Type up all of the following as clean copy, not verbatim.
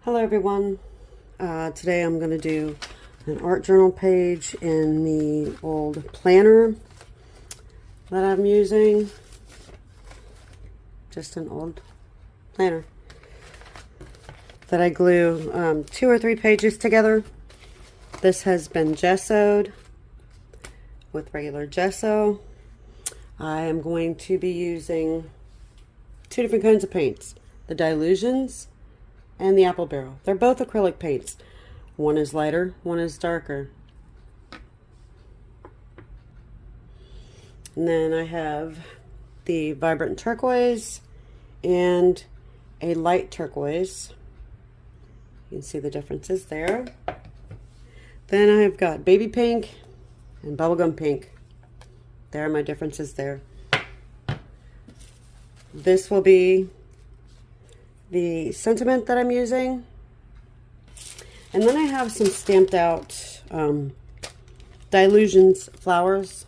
Hello everyone. Today I'm going to do an art journal page in the old planner that I'm using. Just an old planner that I glue 2 or 3 pages together. This has been gessoed with regular gesso. I am going to be using 2 different kinds of paints, the Dilutions and the Apple Barrel. They're both acrylic paints. One is lighter, one is darker. And then I have the Vibrant Turquoise and a light turquoise. You can see the differences there. Then I've got Baby Pink and Bubblegum Pink. There are my differences there. This will be the sentiment that I'm using. And then I have some stamped out Dilutions flowers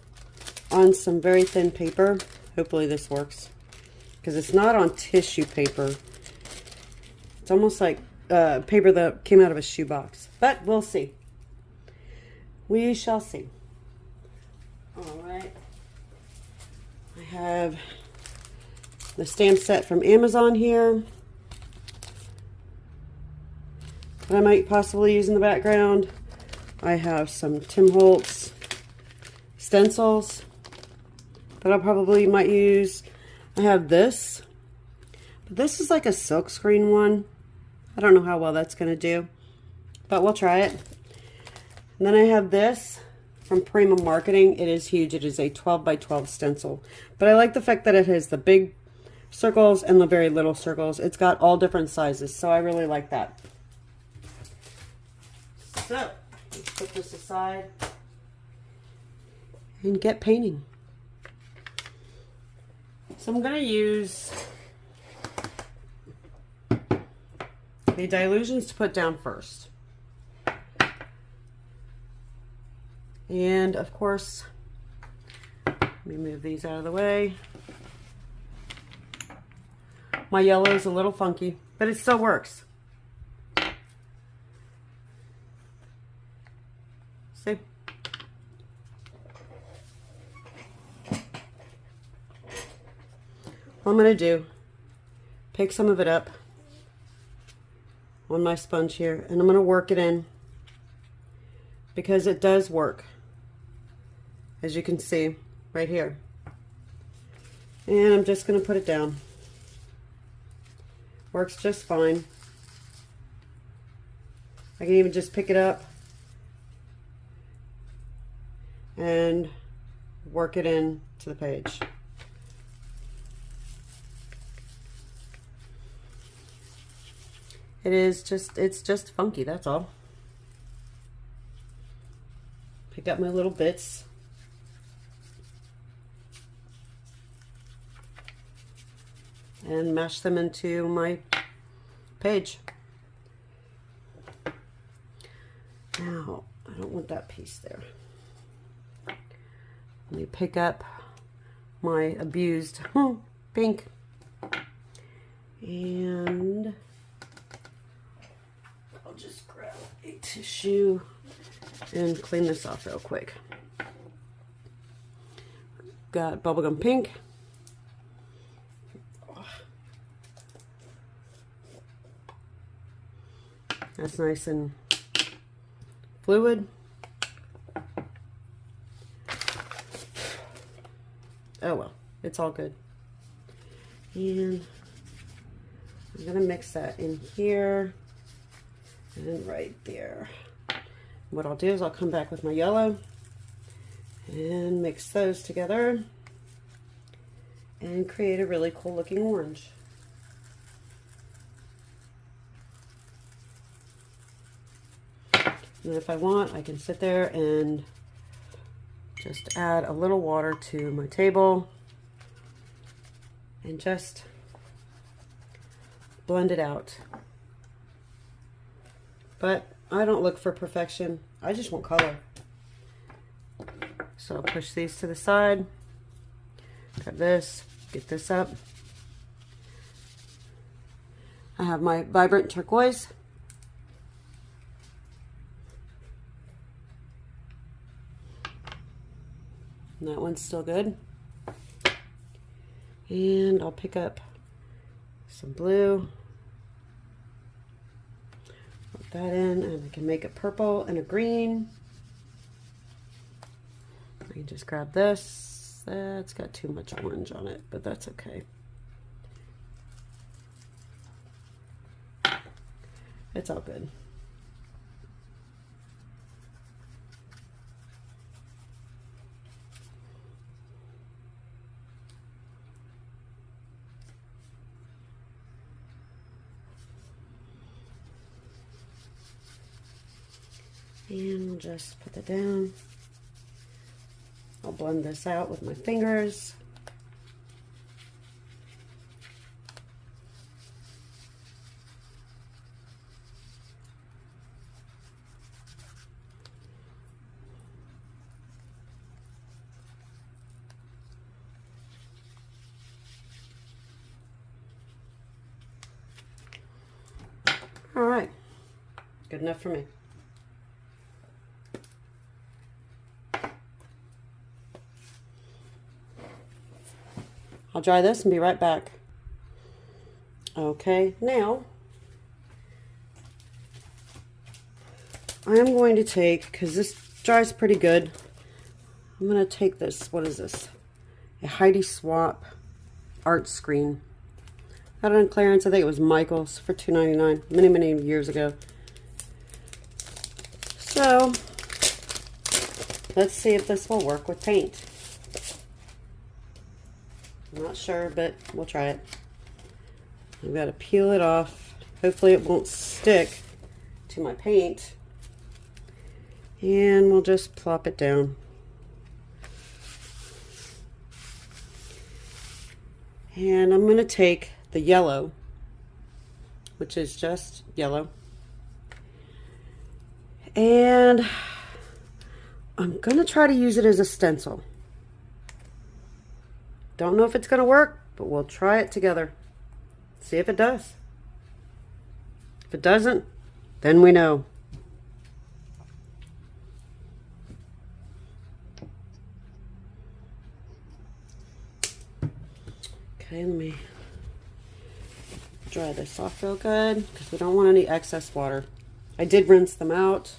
on some very thin paper. Hopefully this works, because it's not on tissue paper. It's almost like paper that came out of a shoebox, but we'll see. We shall see. All right. I have the stamp set from Amazon here that I might possibly use in the background. I have some Holtz Stencils that I probably might use. I have this, but this is like a silk screen one. I don't know how well that's going to do, but we'll try it. And then I have this from Mermaid Marketing. It is huge. It is a 12 by 12 stencil, but I like the fact that it has the big circles and the very little circles. It's got all different sizes, so I really like that. So, let's put this aside and get painting. So I'm going to use the Dilutions to put down first. And of course, let me move these out of the way. My yellow is a little funky, but it still works. See? What I'm going to do, pick some of it up on my sponge here, and I'm going to work it in, because it does work, as you can see right here. And I'm just going to put it down. Works just fine. I can even just pick it up and work it in to the page. It's just funky, that's all. Pick up my little bits. And mash them into my page. Now, I don't want that piece there. Let me pick up my abused pink. And I'll just grab a tissue and clean this off real quick. Got bubblegum pink. That's nice and fluid. Oh well, it's all good. And I'm gonna mix that in here and right there. What I'll do is I'll come back with my yellow and mix those together and create a really cool looking orange. And if I want, I can sit there and just add a little water to my table and just blend it out. But I don't look for perfection. I just want color. So I'll push these to the side, grab this, get this up. I have my Vibrant Turquoise And that one's still good. And I'll pick up some blue. Put that in, and I can make a purple and a green. I can just grab this. That's got too much orange on it, but that's okay. It's all good. And we'll just put that down. I'll blend this out with my fingers. All right, good enough for me. I'll dry this and be right back. Okay, now I am going to take, because this dries pretty good, I'm going to take this, what is this? A Heidi Swap art screen. Got it on clearance. I think it was Michael's for $2.99 many, many years ago. So let's see if this will work with paint. I'm not sure, but we'll try it. I've got to peel it off. Hopefully it won't stick to my paint. And we'll just plop it down. And I'm going to take the yellow, which is just yellow, and I'm going to try to use it as a stencil. Don't know if it's going to work, but we'll try it together. See if it does. If it doesn't, then we know. Okay, let me dry this off real good because we don't want any excess water. I did rinse them out.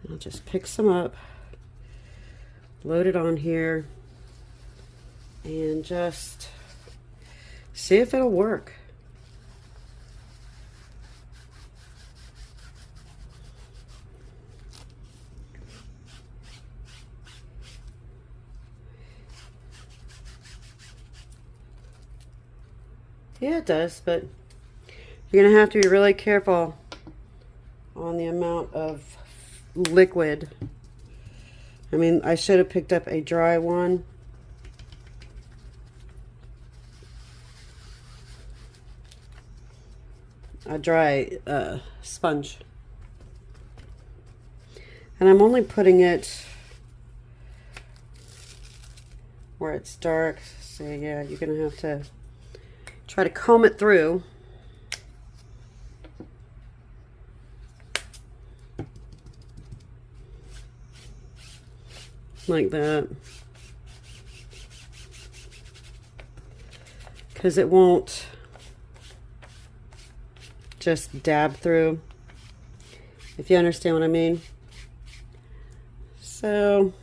I'll just pick some up, load it on here, and just see if it'll work. Yeah, it does, but you're going to have to be really careful on the amount of liquid. I mean, I should have picked up a dry one. A dry sponge. And I'm only putting it where it's dark. So yeah, you're going to have to try to comb it through. Like that. Because it won't just dab through, if you understand what I mean. So,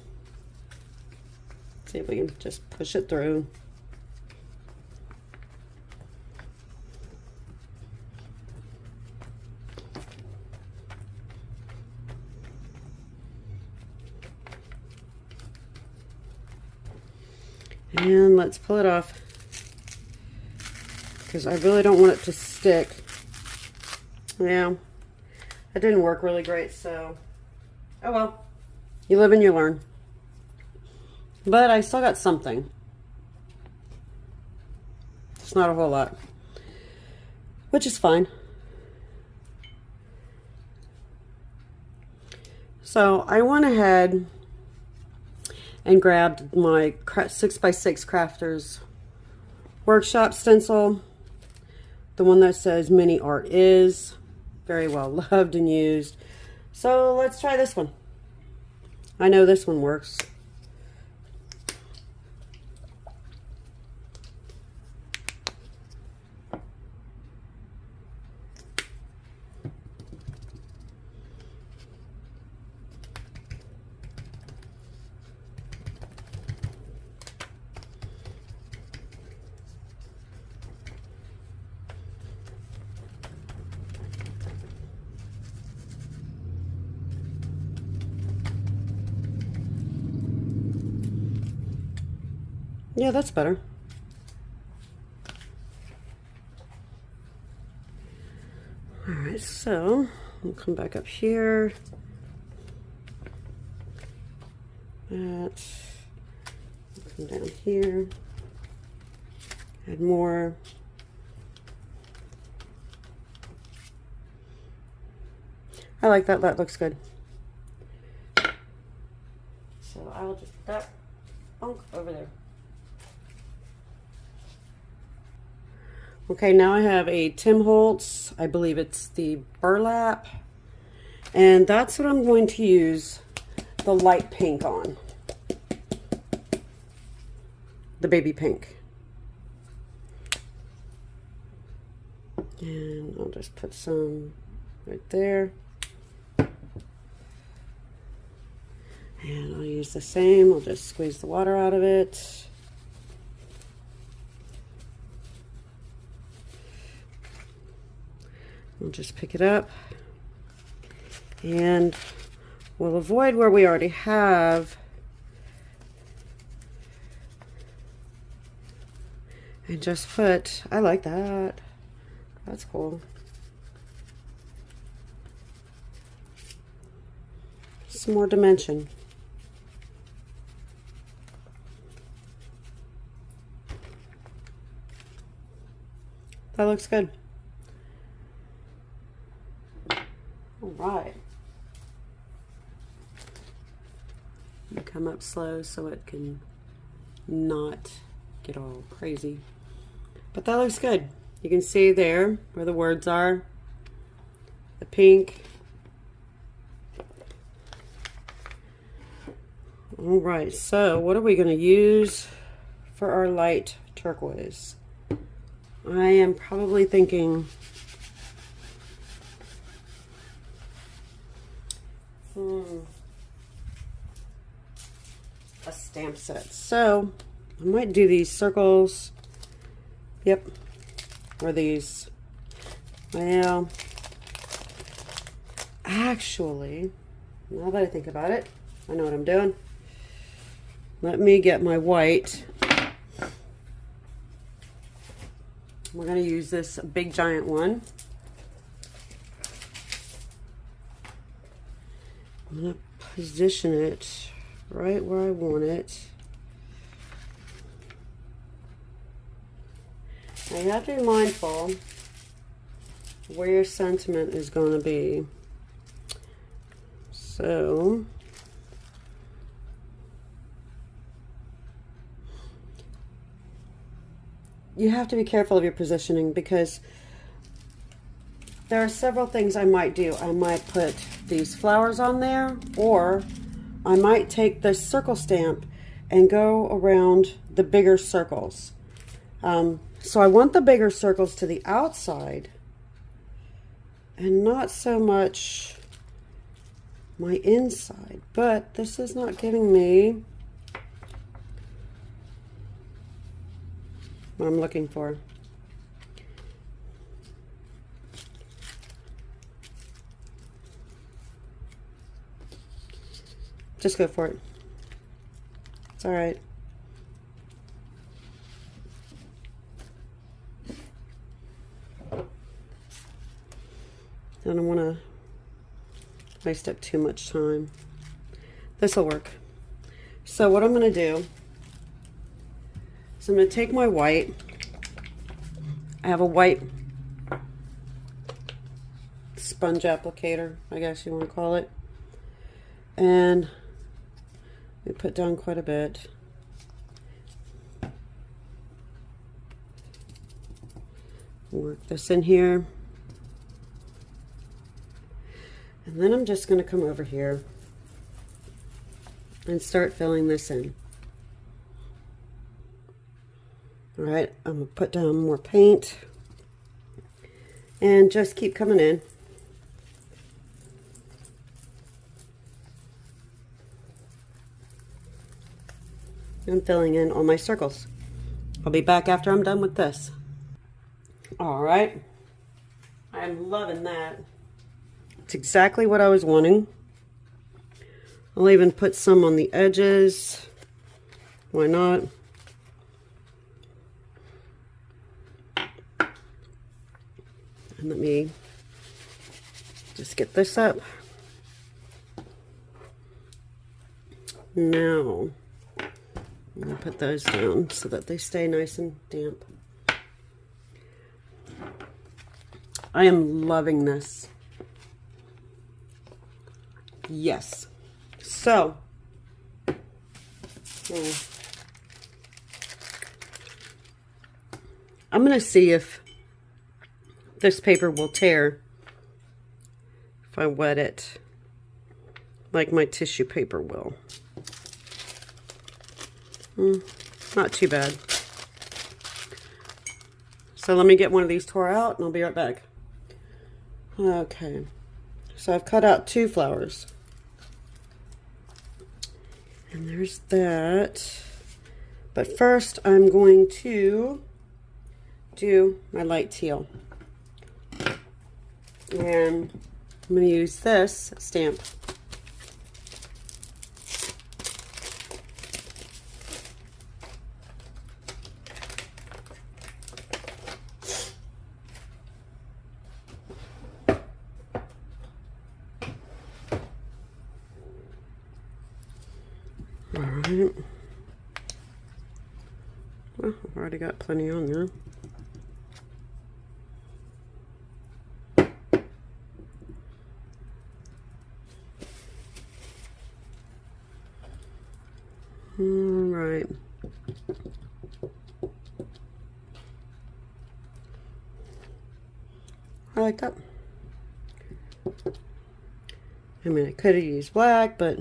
let's see if we can just push it through. And let's pull it off, because I really don't want it to stick. Yeah, that didn't work really great, so oh well, you live and you learn. But I still got something. It's not a whole lot, which is fine. So I went ahead and grabbed my 6x6 Crafters Workshop stencil. the one that says Mini Art Is. Very well loved and used. So let's try this one. I know this one works. Yeah, that's better. All right, so we'll come back up here. That. Come down here. Add more. I like that. That looks good. So I will just put that over there. Okay, now I have a Tim Holtz, I believe it's the burlap, and that's what I'm going to use the light pink on, the baby pink. And I'll just put some right there. And I'll use the same, I'll just squeeze the water out of it. We'll just pick it up and we'll avoid where we already have and just put, I like that. That's cool. Some more dimension. That looks good. All right. You come up slow so it can not get all crazy. But that looks good. You can see there where the words are. The pink. All right, so what are we going to use for our light turquoise? I am probably thinking a stamp set. So I might do these circles. Yep. Or these. Well, actually, now that I think about it, I know what I'm doing. Let me get my white. We're going to use this big giant one. I'm going to position it right where I want it. Now you have to be mindful where your sentiment is going to be. So you have to be careful of your positioning because there are several things I might do. I might put these flowers on there, or I might take this circle stamp and go around the bigger circles. So I want the bigger circles to the outside and not so much my inside, but this is not giving me what I'm looking for. Just go for it. It's all right. I don't want to waste up too much time. This will work. So what I'm going to do is I'm going to take my white. I have a white sponge applicator, I guess you want to call it. And we put down quite a bit. Work this in here. And then I'm just going to come over here and start filling this in. All right, I'm going to put down more paint and just keep coming in. And filling in all my circles. I'll be back after I'm done with this. All right, I'm loving that. It's exactly what I was wanting. I'll even put some on the edges. Why not? And let me just get this up. Now, I'm going to put those down so that they stay nice and damp. I am loving this. Yes. So, I'm going to see if this paper will tear if I wet it like my tissue paper will. Not too bad. So let me get one of these tore out and I'll be right back. Okay, so I've cut out 2 flowers. And there's that. But first I'm going to do my light teal. And I'm going to use this stamp. All right. Well, I've already got plenty on there. All right. I like that. I mean, I could have used black, but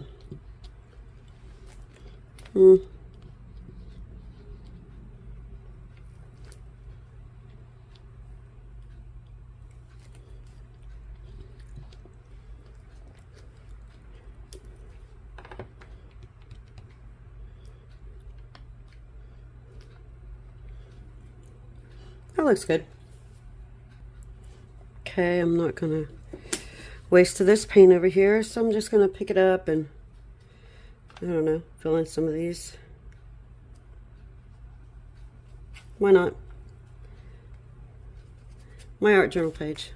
that looks good. Okay, I'm not gonna waste this paint over here, so I'm just gonna pick it up and, I don't know, fill in some of these. Why not? My art journal page.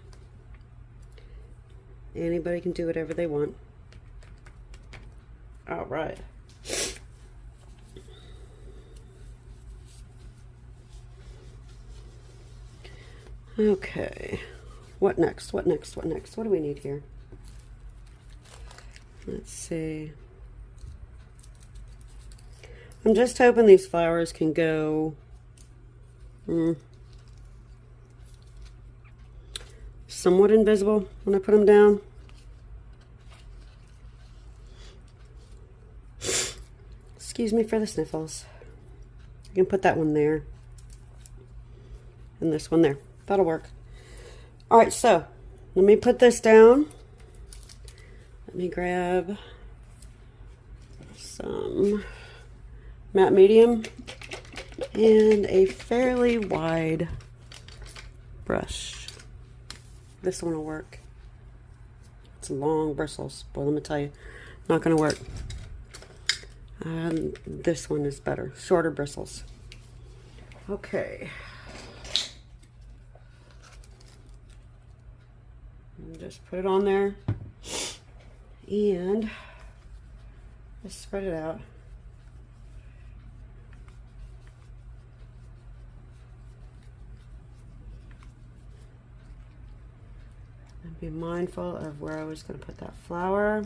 Anybody can do whatever they want. All right. Okay. What next? What next? What next? What do we need here? Let's see. I'm just hoping these flowers can go somewhat invisible when I put them down. Excuse me for the sniffles. You can put that one there and this one there. That'll work. All right, so let me put this down. Let me grab some matte medium and a fairly wide brush. This one will work. It's long bristles, but let me tell you, not going to work. This one is better, shorter bristles. Okay. And just put it on there and just spread it out. And be mindful of where I was going to put that flower.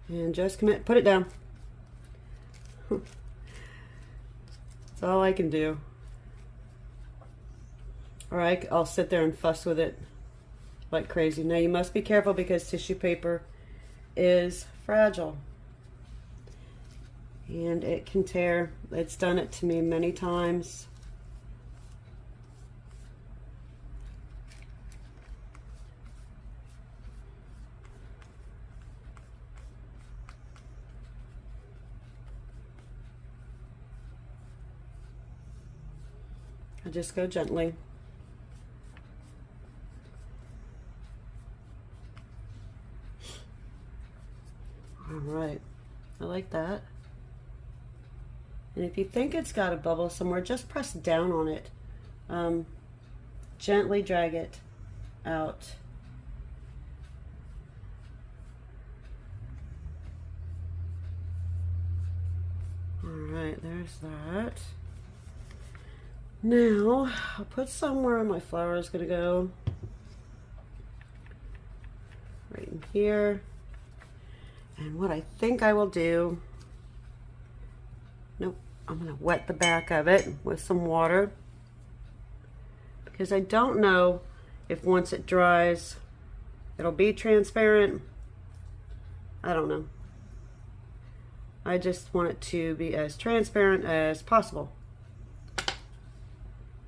And just commit, put it down. That's all I can do. or I'll sit there and fuss with it like crazy. Now you must be careful because tissue paper is fragile and it can tear. It's done it to me many times. I just go gently. All right, I like that. And if you think it's got a bubble somewhere, just press down on it. Gently drag it out. All right, there's that. Now, I'll put somewhere my flower is going to go. Right in here. And what I think I will do, nope, I'm going to wet the back of it with some water. Because I don't know if once it dries, it'll be transparent. I don't know. I just want it to be as transparent as possible.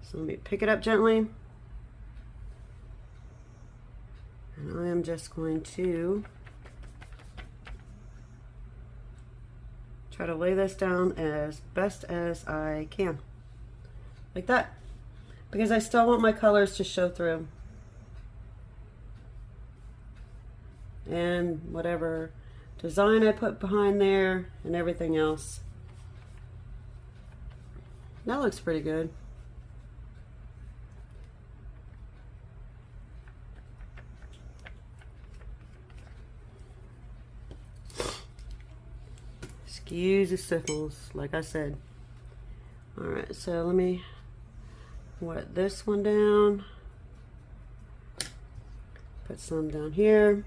So let me pick it up gently. And I am just going to try to lay this down as best as I can. Like that. Because I still want my colors to show through. And whatever design I put behind there and everything else. That looks pretty good. Excuse the sniffles, like I said. Alright, so let me wet this one down. Put some down here.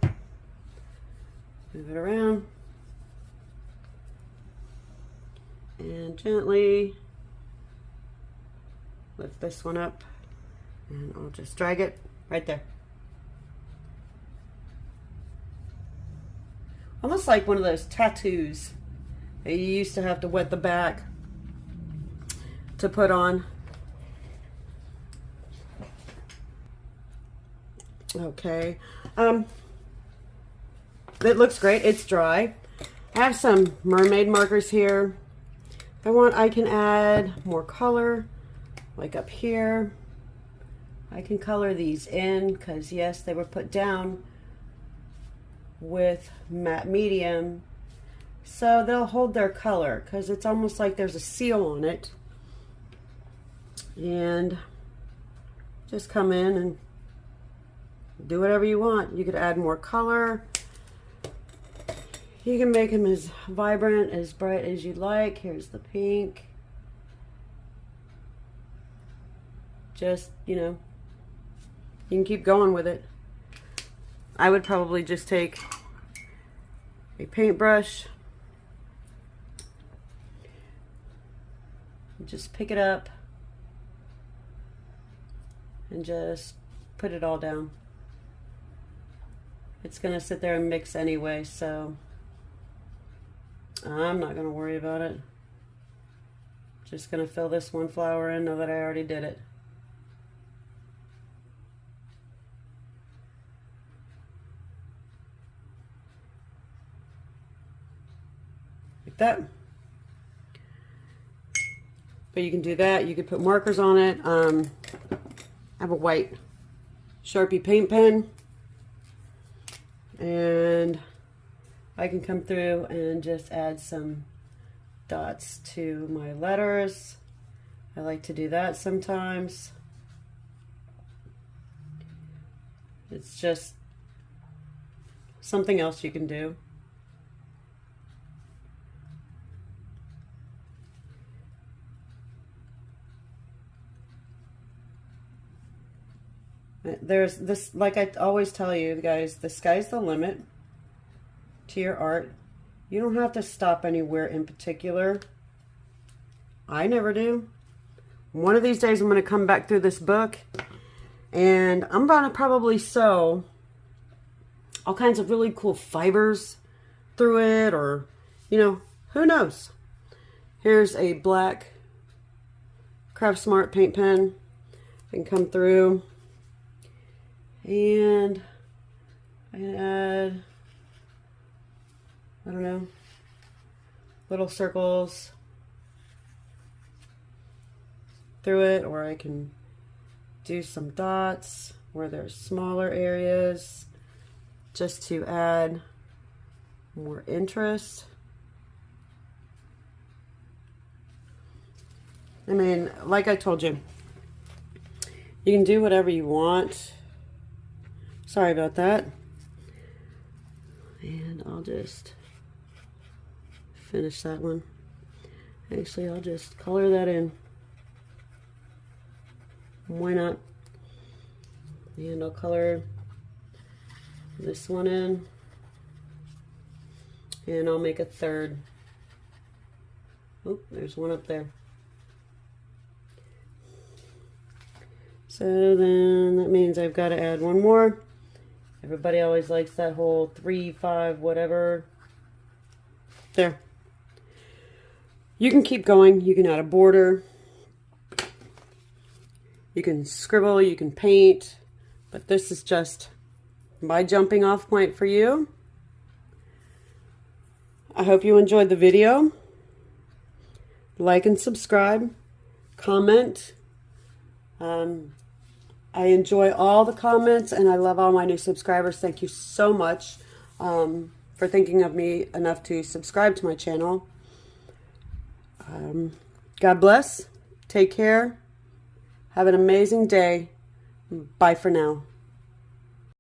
Move it around. And gently lift this one up. And I'll just drag it right there. Almost like one of those tattoos that you used to have to wet the back to put on. Okay. It looks great. It's dry. I have some mermaid markers here. If I want, I can add more color, like up here. I can color these in because, yes, they were put down with matte medium. So they'll hold their color because it's almost like there's a seal on it. And just come in and do whatever you want. You could add more color. You can make them as vibrant, as bright as you'd like. Here's the pink. Just, you know, you can keep going with it. I would probably just take a paintbrush. Just pick it up and just put it all down. It's going to sit there and mix anyway, so I'm not going to worry about it. Just going to fill this one flower in, know that I already did it. Like that. But you can do that. You could put markers on it. I have a white Sharpie paint pen. And I can come through and just add some dots to my letters. I like to do that sometimes. It's just something else you can do. There's this, like I always tell you guys, the sky's the limit to your art. You don't have to stop anywhere in particular. I never do. One of these days I'm going to come back through this book And I'm going to probably sew all kinds of really cool fibers through it, or, you know, who knows. Here's a black Craft Smart paint pen. I can come through and I can add, I don't know, little circles through it, or I can do some dots where there's smaller areas just to add more interest. I mean, like I told you, you can do whatever you want. Sorry about that. And I'll just finish that one. Actually, I'll just color that in. Why not? And I'll color this one in. And I'll make a third. Oh, there's one up there. So then that means I've got to add one more. Everybody always likes that whole 3, 5, whatever. There. You can keep going. You can add a border. You can scribble. You can paint. But this is just my jumping off point for you. I hope you enjoyed the video. Like and subscribe. Comment. I enjoy all the comments, and I love all my new subscribers. Thank you so much for thinking of me enough to subscribe to my channel. God bless. Take care. Have an amazing day. Bye for now.